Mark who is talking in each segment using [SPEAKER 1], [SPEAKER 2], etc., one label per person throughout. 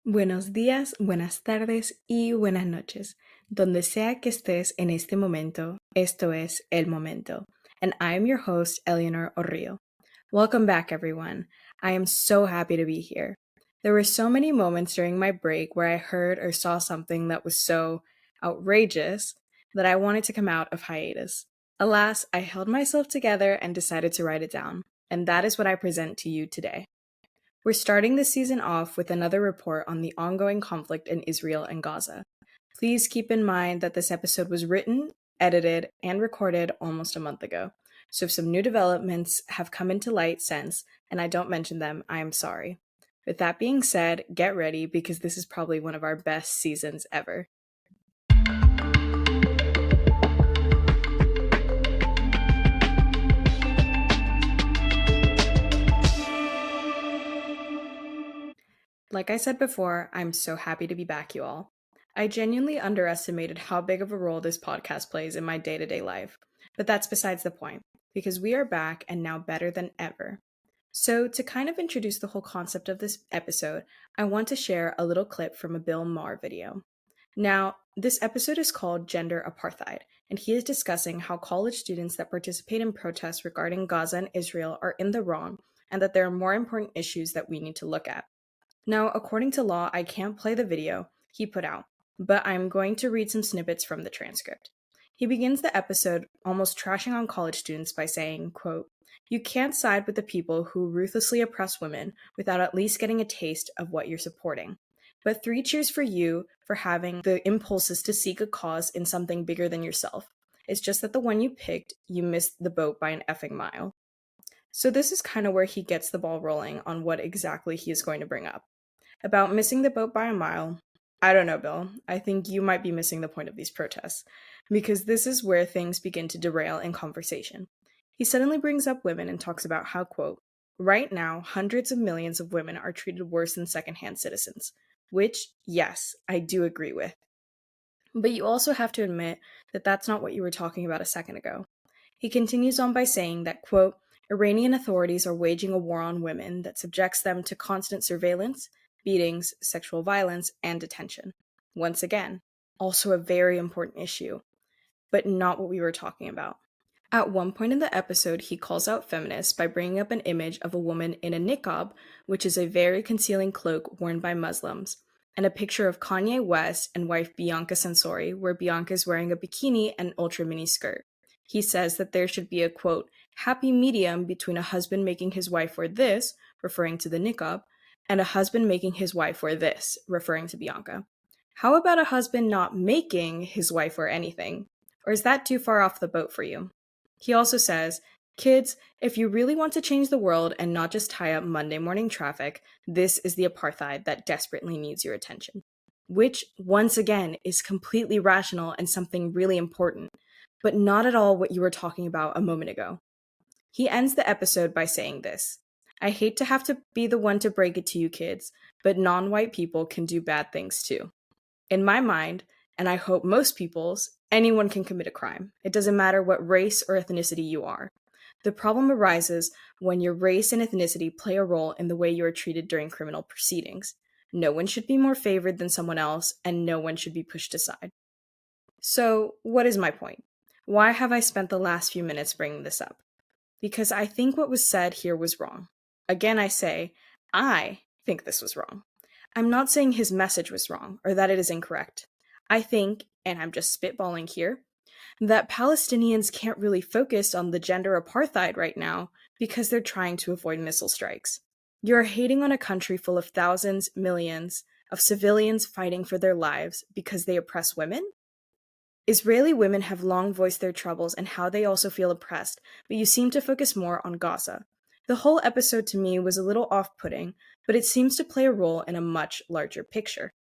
[SPEAKER 1] Buenos días, buenas tardes y buenas noches. Donde sea que estés en este momento, esto es El Momento. And I am your host, Eleanor Orrillo. Welcome back, everyone. I am so happy to be here. There were so many moments during my break where I heard or saw something that was so outrageous that I wanted to come out of hiatus. Alas, I held myself together and decided to write it down. And that is what I present to you today. We're starting this season off with another report on the ongoing conflict in Israel and Gaza. Please keep in mind that this episode was written, edited, and recorded almost a month ago. So if some new developments have come into light since, and I don't mention them, I am sorry. With that being said, get ready because this is probably one of our best seasons ever. Like I said before, I'm so happy to be back, you all. I genuinely underestimated how big of a role this podcast plays in my day-to-day life, but that's besides the point, because we are back and now better than ever. So, to kind of introduce the whole concept of this episode, I want to share a little clip from a Bill Maher video. Now, this episode is called Gender Apartheid, and he is discussing how college students that participate in protests regarding Gaza and Israel are in the wrong, and that there are more important issues that we need to look at. Now, according to law, I can't play the video he put out, but I'm going to read some snippets from the transcript. He begins the episode almost trashing on college students by saying, quote, "You can't side with the people who ruthlessly oppress women without at least getting a taste of what you're supporting. But 3 cheers for you for having the impulses to seek a cause in something bigger than yourself. It's just that the one you picked, you missed the boat by an effing mile." So this is kind of where he gets the ball rolling on what exactly he is going to bring up. About missing the boat by a mile, I don't know, Bill. I think you might be missing the point of these protests, because this is where things begin to derail in conversation. He suddenly brings up women and talks about how, quote, "Right now, hundreds of millions of women are treated worse than secondhand citizens," which, yes, I do agree with. But you also have to admit that that's not what you were talking about a second ago. He continues on by saying that, quote, "Iranian authorities are waging a war on women that subjects them to constant surveillance, beatings, sexual violence, and detention." Once again, also a very important issue, but not what we were talking about. At one point in the episode, he calls out feminists by bringing up an image of a woman in a niqab, which is a very concealing cloak worn by Muslims, and a picture of Kanye West and wife Bianca Censori, where Bianca is wearing a bikini and ultra mini skirt. He says that there should be a, quote, "happy medium between a husband making his wife wear this," referring to the niqab, and a husband making his wife wear this, referring to Bianca. How about a husband not making his wife wear anything? Or is that too far off the boat for you? He also says, "Kids, if you really want to change the world and not just tie up Monday morning traffic, this is the apartheid that desperately needs your attention." Which, once again, is completely rational and something really important, but not at all what you were talking about a moment ago. He ends the episode by saying this: "I hate to have to be the one to break it to you kids, but non-white people can do bad things too. In my mind, and I hope most people's, anyone can commit a crime. It doesn't matter what race or ethnicity you are. The problem arises when your race and ethnicity play a role in the way you are treated during criminal proceedings. No one should be more favored than someone else, and no one should be pushed aside." So, what is my point? Why have I spent the last few minutes bringing this up? Because I think what was said here was wrong. Again, I say, I think this was wrong. I'm not saying his message was wrong or that it is incorrect. I think, and I'm just spitballing here, that Palestinians can't really focus on the gender apartheid right now because they're trying to avoid missile strikes. You're hating on a country full of thousands, millions of civilians fighting for their lives because they oppress women? Israeli women have long voiced their troubles and how they also feel oppressed, but you seem to focus more on Gaza. The whole episode to me was a little off-putting, but it seems to play a role in a much larger picture.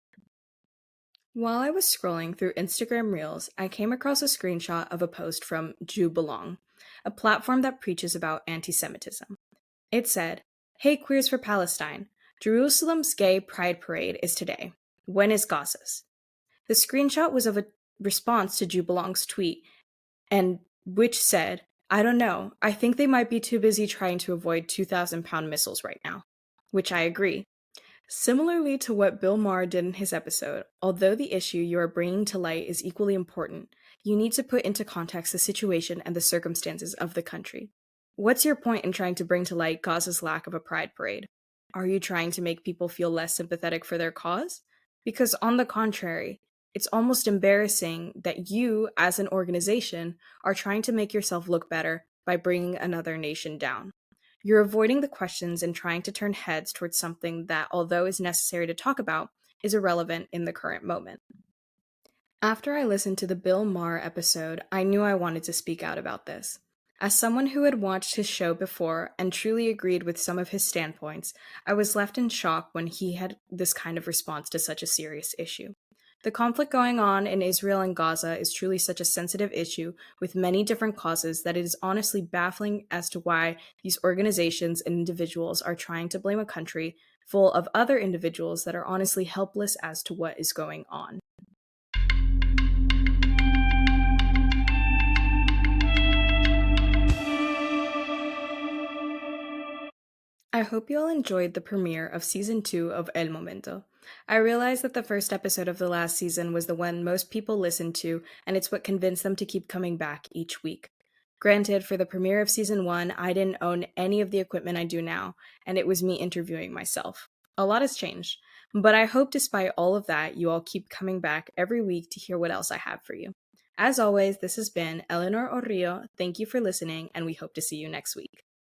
[SPEAKER 1] While I was scrolling through Instagram Reels, I came across a screenshot of a post from Jew Belong, a platform that preaches about anti-Semitism. It said, "Hey Queers for Palestine, Jerusalem's gay pride parade is today. When is Gaza's?" The screenshot was of a response to Jew Belong's tweet, and which said, "I don't know, I think they might be too busy trying to avoid 2,000-pound missiles right now." Which I agree. Similarly to what Bill Maher did in his episode, although the issue you are bringing to light is equally important, you need to put into context the situation and the circumstances of the country. What's your point in trying to bring to light Gaza's lack of a pride parade? Are you trying to make people feel less sympathetic for their cause? Because, on the contrary, it's almost embarrassing that you, as an organization, are trying to make yourself look better by bringing another nation down. You're avoiding the questions and trying to turn heads towards something that, although is necessary to talk about, is irrelevant in the current moment. After I listened to the Bill Maher episode, I knew I wanted to speak out about this. As someone who had watched his show before and truly agreed with some of his standpoints, I was left in shock when he had this kind of response to such a serious issue. The conflict going on in Israel and Gaza is truly such a sensitive issue with many different causes that it is honestly baffling as to why these organizations and individuals are trying to blame a country full of other individuals that are honestly helpless as to what is going on. I hope you all enjoyed the premiere of Season 2 of El Momento. I realize that the first episode of the last season was the one most people listened to, and it's what convinced them to keep coming back each week. Granted, for the premiere of Season 1, I didn't own any of the equipment I do now, and it was me interviewing myself. A lot has changed, but I hope despite all of that, you all keep coming back every week to hear what else I have for you. As always, this has been Eleanor Orrillo. Thank you for listening, and we hope to see you next week.